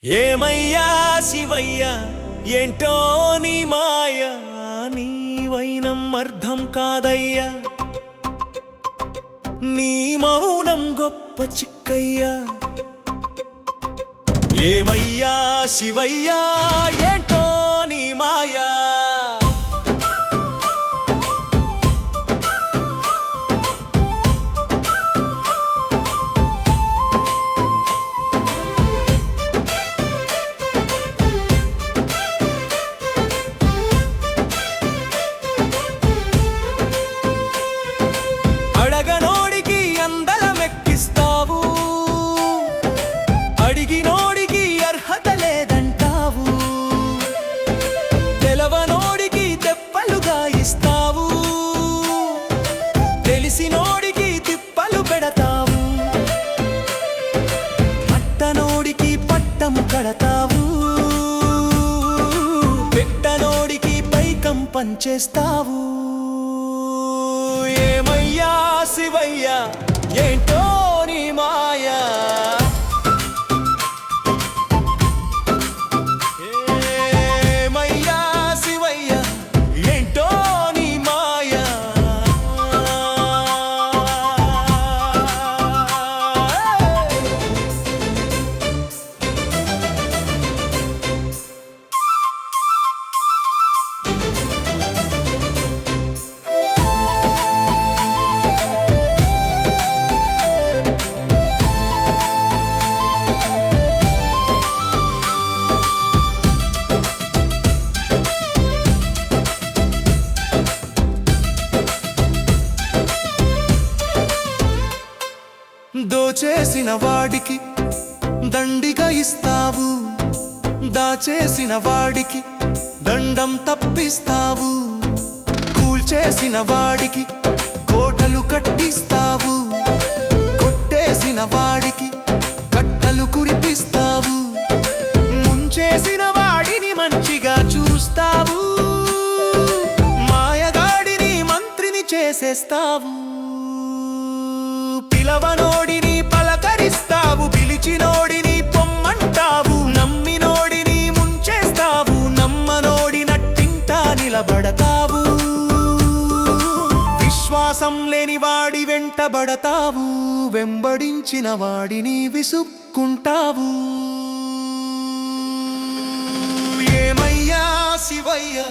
ఏమయ్యా శివయ్యా ఏంటో నీ మాయ నీ వైనం అర్థం కాదయ్యా నీ మౌనం గొప్ప చిక్కయ్యా ఏమయ్యా శివయ్యా ఏంటో నీ మాయా అడగనోడికి అందలమెక్కిస్తావు అడిగినోడికి అర్హత లేదంటావు తెలవనోడికి తెప్పలుగా ఇస్తావు తెలిసినోడికి తిప్పలు పెడతావు పట్టనోడికి పట్టము కడతావు పెట్టనోడికి పైకం పంచేస్తావు ఏమయ్యా శివయ్యా ఏంటో నీ మాయా ఏమయ్యా శివయ్యా ఏంటో నీ మాయా దోచేసిన వాడికి దండిగా ఇస్తావు దాచేసిన వాడికి దండం తప్పిస్తావు కూల్చేసిన వాడికి కోటలు కట్టిస్తావు కొట్టేసిన వాడికి కట్టలు కురిపిస్తావు ముంచేసిన వాడిని మంచిగా చూస్తావు మాయగాడిని మంత్రిని చేసేస్తావు పిలవనోడిని పలకరిస్తావు పిలిచినోడిని పొమ్మంటావు నమ్మినోడిని ముంచేస్తావు నమ్మనోడి నట్టింట నిలబడతావు విశ్వాసం లేని వాడి వెంటబడతావు వెంబడించిన వాడిని విసుక్కుంటావు ఏమయ్యా శివయ్యా